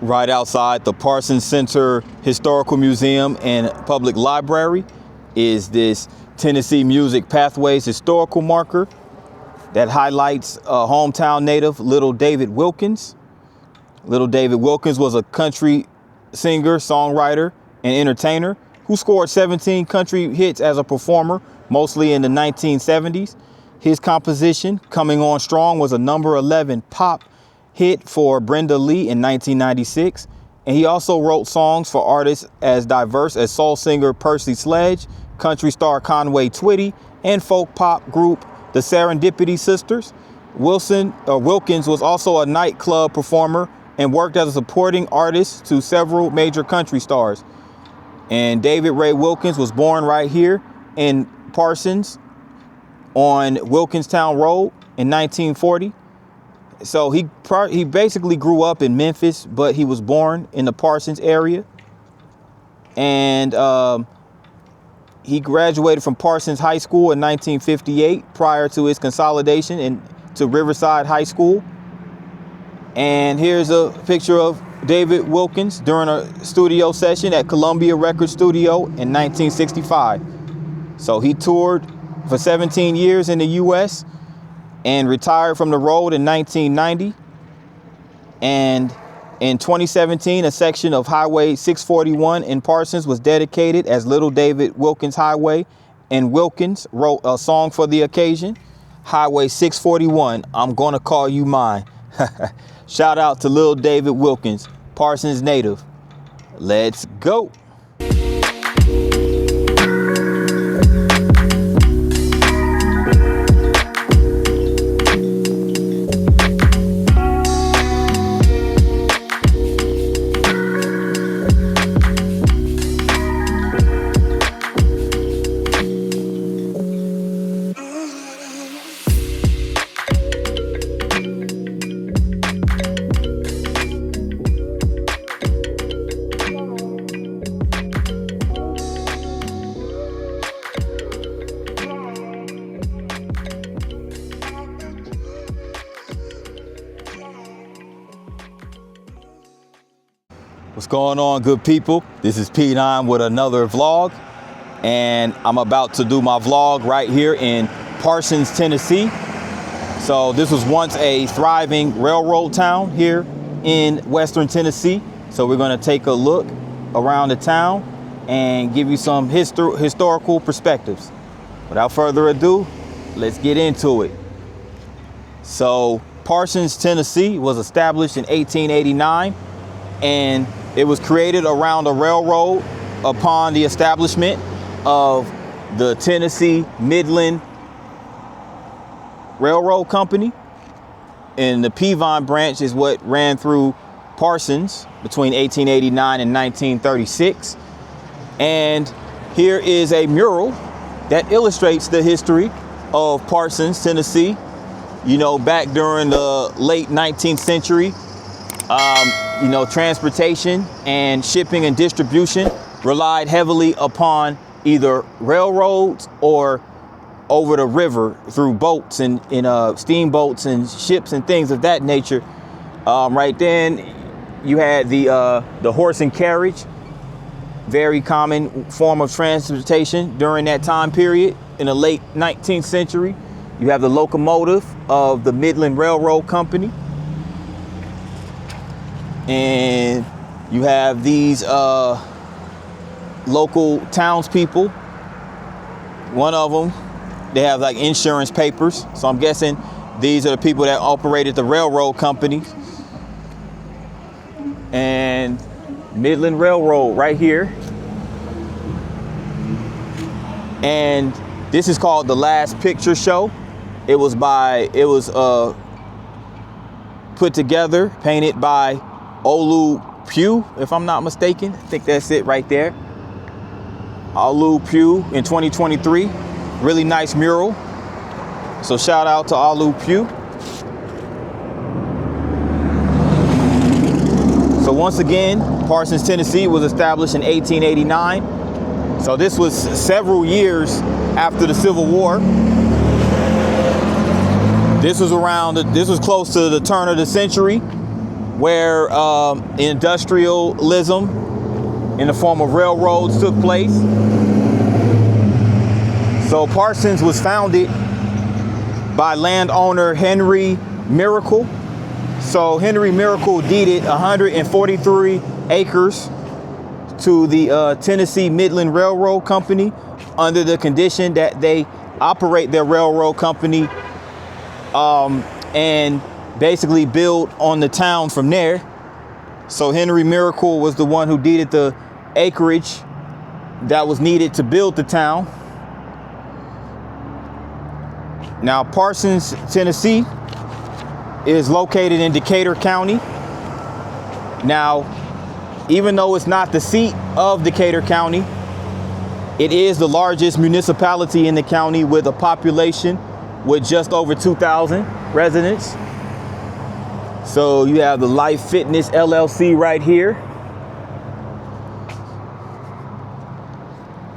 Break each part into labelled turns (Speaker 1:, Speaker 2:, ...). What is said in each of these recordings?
Speaker 1: Right outside the Parsons Center Historical Museum and Public Library is this Tennessee Music Pathways historical marker that highlights hometown native Little David Wilkins. Little David Wilkins was a country singer, songwriter, and entertainer who scored 17 country hits as a performer, mostly in the 1970s. His composition, Coming On Strong, was a number 11 pop hit for Brenda Lee in 1996. And he also wrote songs for artists as diverse as soul singer Percy Sledge, country star Conway Twitty, and folk pop group the Serendipity Sisters. Wilkins was also a nightclub performer and worked as a supporting artist to several major country stars. And David Ray Wilkins was born right here in Parsons on Wilkinstown Road in 1940. So he basically grew up in Memphis, but he was born in the Parsons area. And he graduated from Parsons High School in 1958 prior to his consolidation into Riverside High School. And here's a picture of David Wilkins during a studio session at Columbia Record Studio in 1965. So he toured for 17 years in the U.S. and retired from the road in 1990. And in 2017, a section of Highway 641 in Parsons was dedicated as Little David Wilkins Highway, and Wilkins wrote a song for the occasion, Highway 641, I'm Gonna Call You Mine. Shout out to Little David Wilkins, Parsons native. Let's go. What's going on, good people? This is P9 with another vlog, and I'm about to do my vlog right here in Parsons, Tennessee. So this was once a thriving railroad town here in Western Tennessee. So we're gonna take a look around the town and give you some historical perspectives. Without further ado, let's get into it. So Parsons, Tennessee was established in 1889, and it was created around a railroad upon the establishment of the Tennessee Midland Railroad Company. And the Peavine branch is what ran through Parsons between 1889 and 1936. And here is a mural that illustrates the history of Parsons, Tennessee. You know, back during the late 19th century, transportation and shipping and distribution relied heavily upon either railroads or over the river through boats and steamboats and ships and things of that nature. Right then, you had the horse and carriage, very common form of transportation during that time period in the late 19th century. You have the locomotive of the Midland Railroad Company. And you have these local townspeople. One of them, they have like insurance papers. So I'm guessing these are the people that operated the railroad company. And Midland Railroad right here. And this is called The Last Picture Show. It was put together, painted by Olu Pugh, if I'm not mistaken. I think that's it right there. Olu Pugh in 2023. Really nice mural. So shout out to Olu Pugh. So once again, Parsons, Tennessee was established in 1889. So this was several years after the Civil War. This was close to the turn of the century. where industrialism in the form of railroads took place. So Parsons was founded by landowner Henry Myracle. So Henry Myracle deeded 143 acres to the Tennessee Midland Railroad Company under the condition that they operate their railroad company and basically build on the town from there. So Henry Myracle was the one who deeded the acreage that was needed to build the town. Now, Parsons, Tennessee is located in Decatur County. Now, even though it's not the seat of Decatur County, it is the largest municipality in the county with a population with just over 2,000 residents. So you have the Life Fitness LLC right here.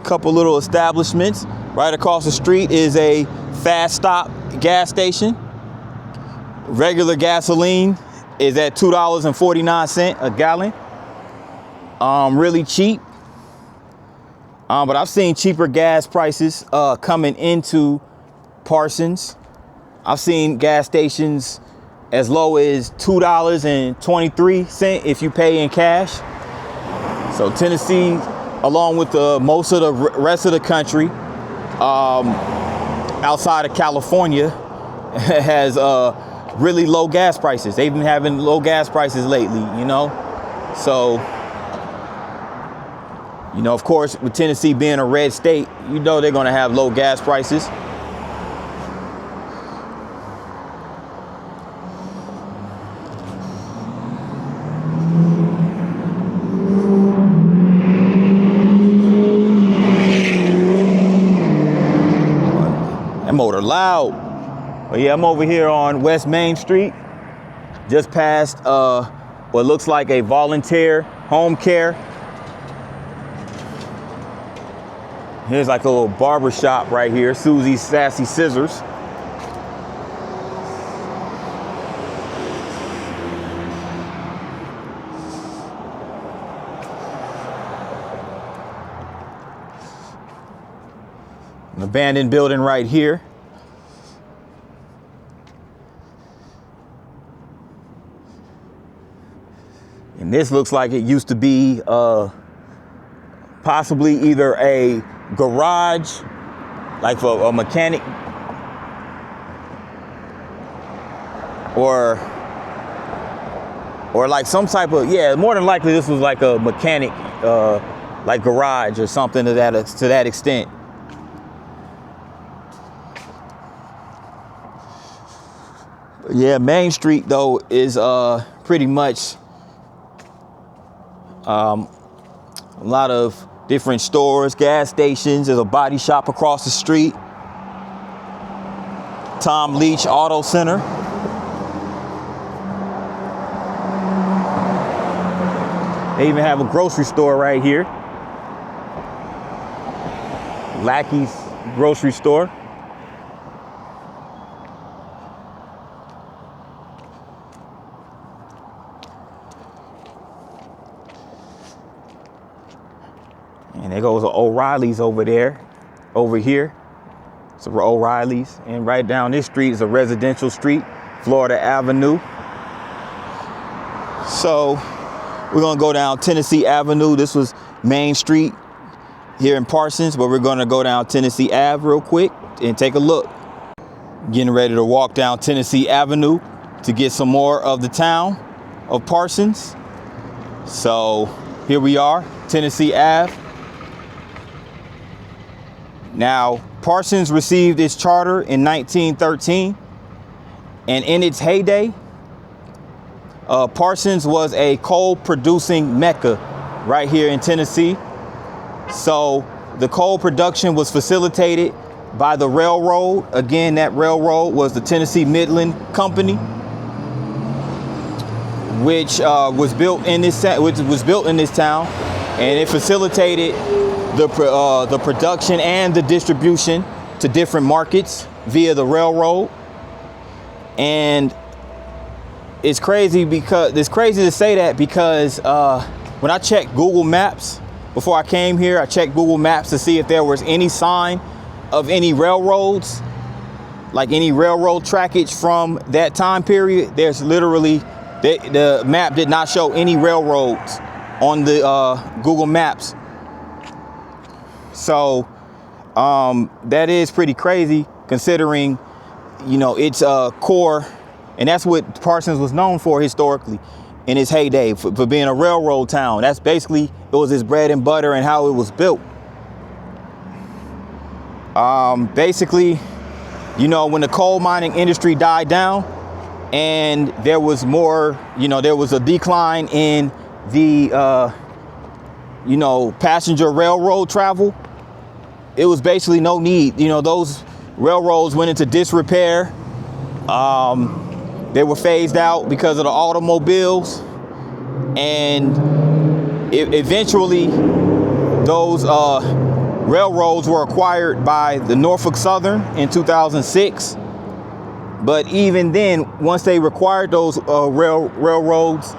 Speaker 1: Couple little establishments. Right across the street is a Fast Stop gas station. Regular gasoline is at $2.49 a gallon. Really cheap. But I've seen cheaper gas prices coming into Parsons. I've seen gas stations as low as $2.23 if you pay in cash. So Tennessee, along with most of the rest of the country, outside of California, has really low gas prices. They've been having low gas prices lately, you know. So, you know, of course, with Tennessee being a red state, you know they're going to have low gas prices. That motor loud. But yeah, I'm over here on West Main Street, just past what looks like a volunteer home care. Here's like a little barber shop right here, Susie's Sassy Scissors. An abandoned building right here. And this looks like it used to be possibly either a garage, like for a mechanic, or like some type of, yeah, more than likely this was like a mechanic, like garage or something to that extent. Yeah, Main Street though is pretty much a lot of different stores, gas stations. There's a body shop across the street. Tom Leach Auto Center. They even have a grocery store right here. Lackey's grocery store. And there goes O'Reilly's over there, over here. So O'Reilly's, and right down this street is a residential street, Florida Avenue. So we're gonna go down Tennessee Avenue. This was Main Street here in Parsons, but we're gonna go down Tennessee Ave real quick and take a look. Getting ready to walk down Tennessee Avenue to get some more of the town of Parsons. So here we are, Tennessee Ave. Now, Parsons received its charter in 1913, and in its heyday, Parsons was a coal-producing mecca right here in Tennessee. So the coal production was facilitated by the railroad. Again, that railroad was the Tennessee Midland Company, which was built in this town, and it facilitated the production and the distribution to different markets via the railroad. And it's crazy to say that because when I checked Google Maps before I came here, I checked Google Maps to see if there was any sign of any railroads, like any railroad trackage from that time period. There's literally, the map did not show any railroads on the Google Maps. So that is pretty crazy considering, you know, its core, and that's what Parsons was known for historically in its heyday, for being a railroad town. That's basically, it was its bread and butter and how it was built. Basically, you know, when the coal mining industry died down and there was more, you know, there was a decline in the, you know, passenger railroad travel, it was basically no need. You know, those railroads went into disrepair. They were phased out because of the automobiles, and eventually those railroads were acquired by the Norfolk Southern in 2006. But even then, once they acquired those railroads,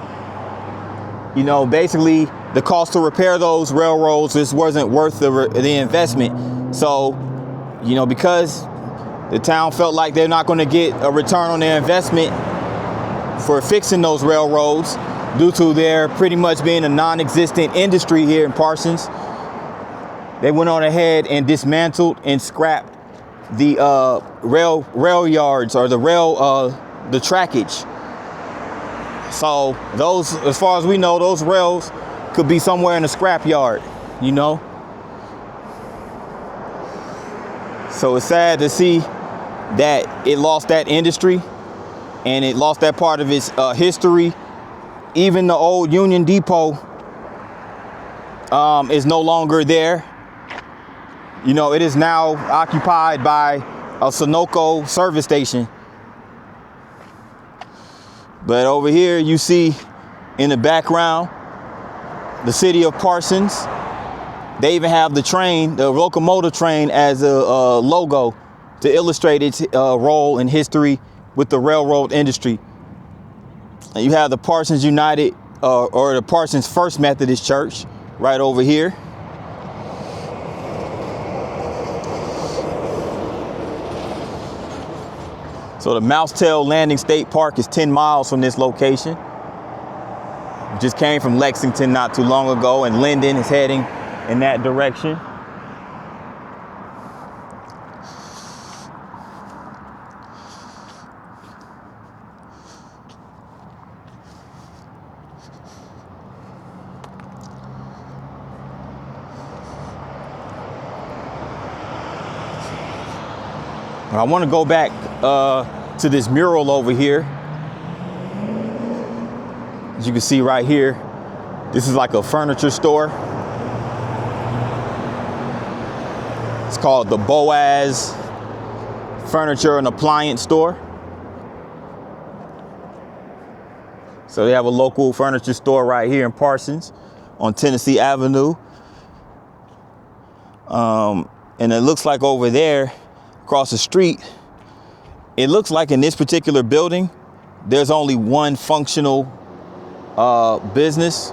Speaker 1: you know, basically the cost to repair those railroads just wasn't worth the investment. So, you know, because the town felt like they're not going to get a return on their investment for fixing those railroads due to their pretty much being a non-existent industry here in Parsons, they went on ahead and dismantled and scrapped the rail yards, or the trackage. So those, as far as we know, those rails could be somewhere in a scrap yard, you know. So it's sad to see that it lost that industry and it lost that part of its history. Even the old Union Depot is no longer there. You know, it is now occupied by a Sunoco service station. But over here you see in the background the city of Parsons. They even have the train, the locomotive train, as a logo to illustrate its role in history with the railroad industry. And you have the Parsons United or the Parsons First Methodist Church right over here. So the Mousetail Landing State Park is 10 miles from this location. Just came from Lexington not too long ago, and Linden is heading in that direction. I want to go back to this mural over here. As you can see right here, this is like a furniture store. It's called the Boaz Furniture and Appliance Store. So they have a local furniture store right here in Parsons on Tennessee Avenue. And it looks like over there, across the street, it looks like in this particular building, there's only one functional business.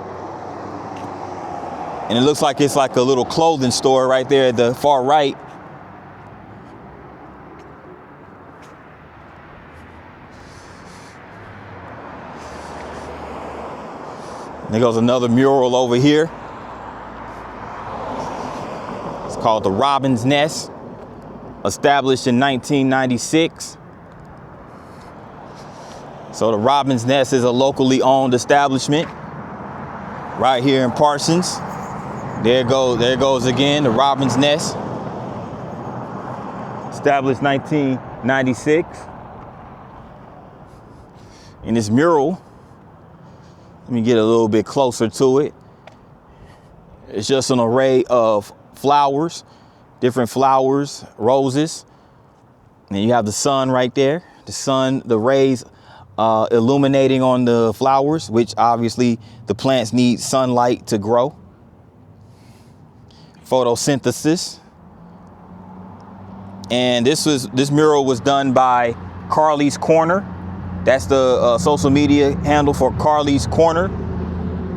Speaker 1: And it looks like it's like a little clothing store right there at the far right. And there goes another mural over here. It's called the Robin's Nest, established in 1996. So the Robin's Nest is a locally owned establishment right here in Parsons. There goes again, the Robin's Nest, established 1996. And this mural, let me get a little bit closer to it. It's just an array of flowers, different flowers, roses. And you have the sun right there. The sun, the rays illuminating on the flowers, which obviously the plants need sunlight to grow. Photosynthesis. And this mural was done by Carly's Corner That's the social media handle for Carly's Corner.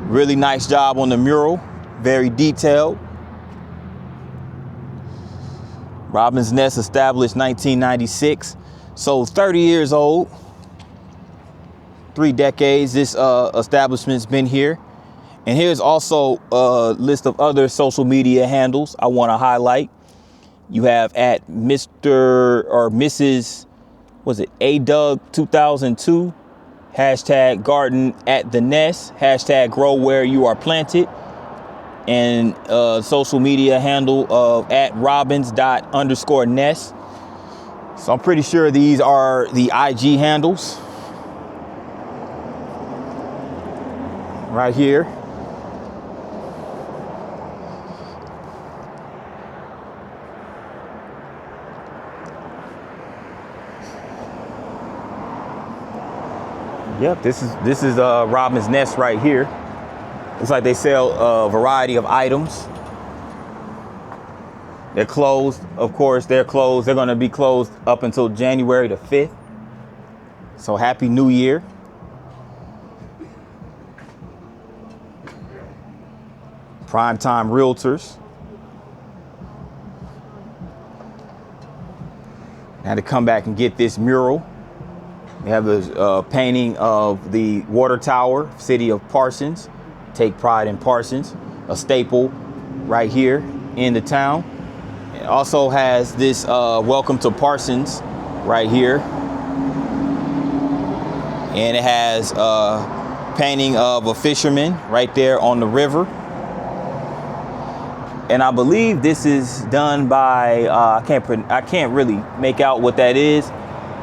Speaker 1: Really nice job on the mural, very detailed. Robin's Nest established 1996, so 30 years old. 3 decades this establishment's been here. And here's also a list of other social media handles I want to highlight. You have at Mr. or Mrs. Was it ADoug2002, hashtag garden at the nest, hashtag grow where you are planted, and social media handle of at robins._nest. So I'm pretty sure these are the IG handles right here. Yep, this is Robin's Nest right here. Looks like they sell a variety of items. They're closed, of course. They're closed. They're going to be closed up until January the 5th. So happy New Year. Primetime Realtors. I had to come back and get this mural. They have a painting of the water tower, city of Parsons. Take pride in Parsons, a staple right here in the town. It also has this welcome to Parsons right here. And it has a painting of a fisherman right there on the river. And I believe this is done by, I can't really make out what that is.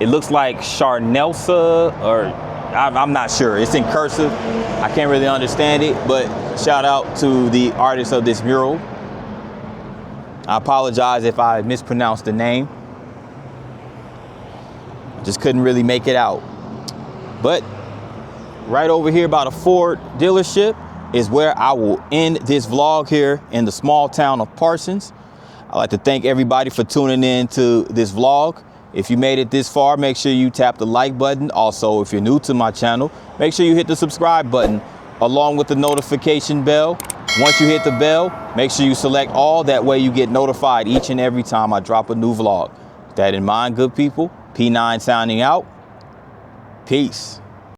Speaker 1: It looks like Charnelsa, or I'm not sure. It's in cursive. I can't really understand it, but shout out to the artist of this mural. I apologize if I mispronounced the name. Just couldn't really make it out. But right over here by the Ford dealership is where I will end this vlog here in the small town of Parsons. I'd like to thank everybody for tuning in to this vlog. If you made it this far, make sure you tap the like button. Also, if you're new to my channel, make sure you hit the subscribe button along with the notification bell. Once you hit the bell, make sure you select all. That way you get notified each and every time I drop a new vlog. With that in mind, good people, P9 signing out. Peace.